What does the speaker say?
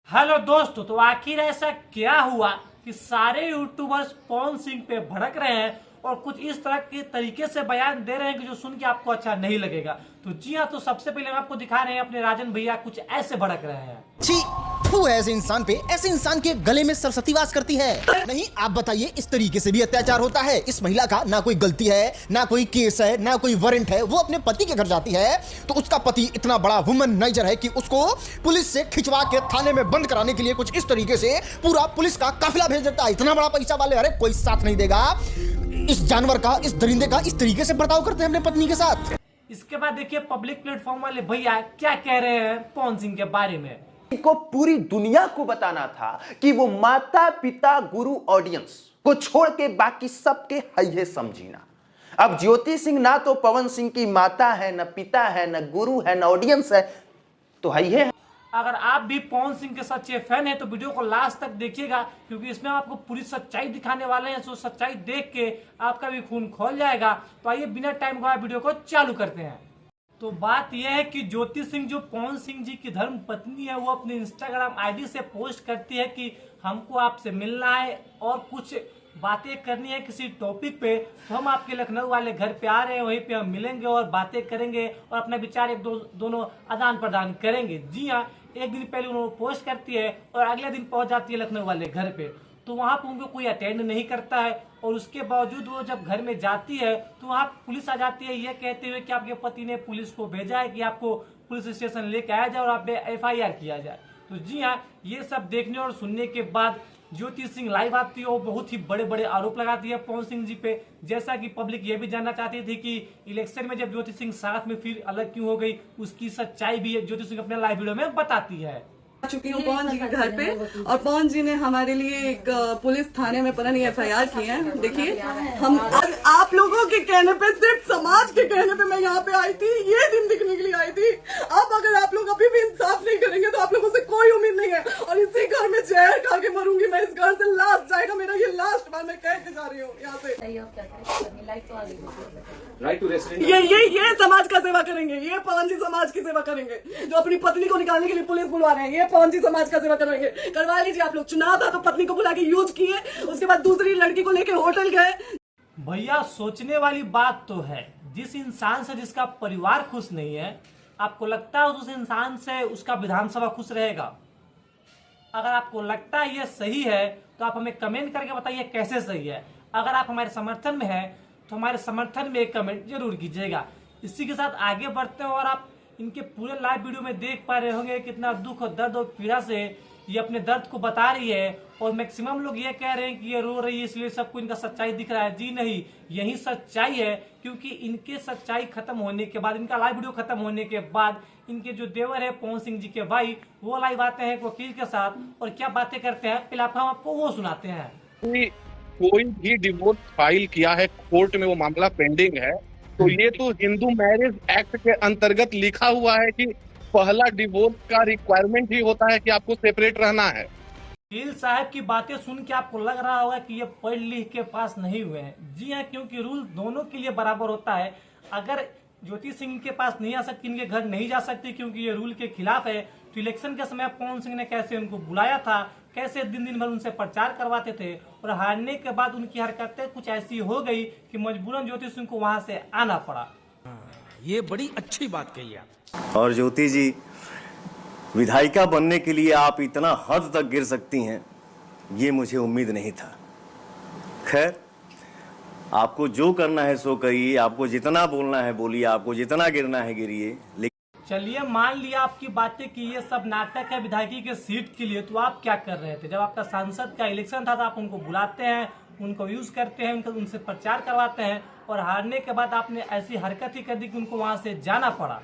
Hello दोस्तों, तो आखिर ऐसा क्या हुआ कि सारे यूट्यूबर्स पवन सिंह पे भड़क रहे हैं और कुछ इस तरह के तरीके से बयान दे रहे हैं कि जो सुन के आपको अच्छा नहीं लगेगा। तो जी हाँ, तो सबसे पहले हम आपको दिखा रहे हैं अपने राजन भैया कुछ ऐसे भड़क रहे हैं। छी, थू ऐसे इंसान पे, ऐसे इंसान के गले में सरस्वती वास करती है। नहीं, आप बताइए, इस तरीके से भी अत्याचार होता है? इस महिला का ना कोई गलती है, ना कोई केस है, ना कोई वारंट है। वो अपने पति के घर जाती है तो उसका पति इतना बड़ा वुमनाइजर है कि उसको पुलिस से खिंचवा के थाने में बंद कराने के लिए कुछ इस तरीके से पूरा पुलिस का काफिला भेज देता है। इतना बड़ा पैसा वाले, अरे कोई साथ नहीं देगा। इस जानवर का, इस दरिंदे का इस तरीके से बर्ताव करते हैं अपने पत्नी के साथ। इसके बाद देखिए पब्लिक प्लेटफॉर्म वाले भैया क्या कह रहे हैं पवन सिंह के बारे में। को पूरी दुनिया को बताना था कि वो माता पिता गुरु ऑडियंस को छोड़ के बाकी सबके है समझीना। अब ज्योति सिंह ना तो पवन सिंह की माता है, न पिता है, न गुरु है, न ऑडियंस है, तो है। अगर आप भी पवन सिंह के सच्चे फैन हैं तो वीडियो को लास्ट तक देखिएगा, क्योंकि इसमें आपको पूरी सच्चाई दिखाने वाले हैं। तो सच्चाई देख के आपका भी खून खोल जाएगा। तो आइए बिना टाइम गवाए वीडियो को चालू करते हैं। तो बात यह है कि ज्योति सिंह जो पवन सिंह जी की धर्म पत्नी है, वो अपने इंस्टाग्राम आईडी से पोस्ट करती है कि हमको आपसे मिलना है और कुछ बातें करनी है किसी टॉपिक पे, तो हम आपके लखनऊ वाले घर पे आ रहे हैं, वहीं पे हम मिलेंगे और बातें करेंगे और अपने विचार दोनों आदान प्रदान करेंगे। जी हाँ, एक दिन पहले उन्होंने पोस्ट करती है और अगले दिन पहुंच जाती है लखनऊ वाले घर पे। तो वहां पर उनको कोई अटेंड नहीं करता है और उसके बावजूद वो जब घर में जाती है तो वहां पुलिस आ जाती है, ये कहते हुए कि आपके पति ने पुलिस को भेजा है कि आपको पुलिस स्टेशन लेके आया जाए और आप पे FIR किया जाए। तो जी हाँ, ये सब देखने और सुनने के बाद ज्योति सिंह लाइव आती है और बहुत ही बड़े बड़े आरोप लगाती है पवन सिंह जी पे। जैसा कि पब्लिक ये भी जानना चाहती थी कि इलेक्शन में जब ज्योति सिंह साथ में फिर अलग क्यों हो गई, उसकी सच्चाई भी ज्योति सिंह अपने लाइव वीडियो में बताती है। चुकी हूँ पवन जी के घर पे और पवन जी ने हमारे लिए एक पुलिस थाने में पता नहीं FIR की है। देखिए, हम आप लोगों के कहने पे, सिर्फ समाज के कहने पे मैं यहाँ पे आई थी, ये दिन दिखने के लिए आई थी। अब अगर आप लोग अभी भी इंसाफ नहीं करेंगे तो आप लोगों से कोई उम्मीद नहीं है और इसी घर में जहर खा के मरूंगी मैं। इस घर से लास्ट जाएगा मेरा, ये लास्ट बार मैं कह के जा रही हूँ यहाँ से। ये समाज का सेवा करेंगे, ये पवन जी समाज की सेवा करेंगे। जो अपनी पत्नी को निकालने के लिए पुलिस बुलवा रहे हैं, ये पवन जी समाज का सेवा करेंगे। करवा लीजिए आप लोग। चुनाव था तो पत्नी को बुला के यूज किए, उसके बाद दूसरी लड़की को लेके होटल गए। भैया सोचने वाली बात तो है, जिस इंसान से जिसका परिवार खुश नहीं है, आपको लगता है उस इंसान से उसका विधानसभा खुश रहेगा? अगर आपको लगता है ये सही है तो आप हमें कमेंट करके बताइए कैसे सही है। अगर आप हमारे समर्थन में हैं तो हमारे समर्थन में एक कमेंट जरूर कीजिएगा। इसी के साथ आगे बढ़ते हैं और आप इनके पूरे लाइव वीडियो में देख पा रहे होंगे कितना दुख और दर्द और पीड़ा से ये अपने दर्द को बता रही है। और मैक्सिमम लोग ये कह रहे हैं कि ये रो रही है इसलिए सबको इनका सच्चाई दिख रहा है। जी नहीं, यही सच्चाई है, क्योंकि इनके सच्चाई खत्म होने के बाद, इनका लाइव वीडियो खत्म होने के बाद, इनके जो देवर है पवन सिंह जी के भाई, वो लाइव आते हैं वकील के साथ और क्या बातें करते हैं, पहले हम आपको वो सुनाते हैं। कोई भी डिवोर्स फाइल किया है कोर्ट में, वो मामला पेंडिंग है, तो ये तो हिंदू मैरिज एक्ट के अंतर्गत लिखा हुआ है कि पहला डिवोर्स का रिक्वायरमेंट ही होता है कि आपको सेपरेट रहना है। वकील साहब की बातें सुन के आपको लग रहा होगा कि ये पढ़ लिख के पास नहीं हुए हैं। जी हाँ, क्योंकि रूल दोनों के लिए बराबर होता है। अगर ज्योति सिंह के पास नहीं आ सकती, इनके घर नहीं जा सकती क्योंकि ये रूल के खिलाफ है, तो इलेक्शन के समय पवन सिंह ने कैसे उनको बुलाया था, कैसे दिन भर उनसे प्रचार करवाते थे और हारने के बाद उनकी हरकतें कुछ ऐसी हो गई कि मजबूरन ज्योति सिंह को वहां से आना पड़ा। ये बड़ी अच्छी बात कही आप। और ज्योति जी, विधायिका बनने के लिए आप इतना हद तक गिर सकती हैं, ये मुझे उम्मीद नहीं था। खैर, आपको जो करना है सो करिए, आपको जितना बोलना है बोलिए, आपको जितना गिरना है गिरिए। चलिए मान लिया आपकी बातें कि ये सब नाटक है विधायकी के सीट के लिए, तो आप क्या कर रहे थे? जब आपका सांसद का इलेक्शन था तो आप उनको बुलाते हैं, उनको यूज करते हैं, उनसे प्रचार करवाते हैं और हारने के बाद आपने ऐसी हरकत ही कर दी कि उनको वहां से जाना पड़ा।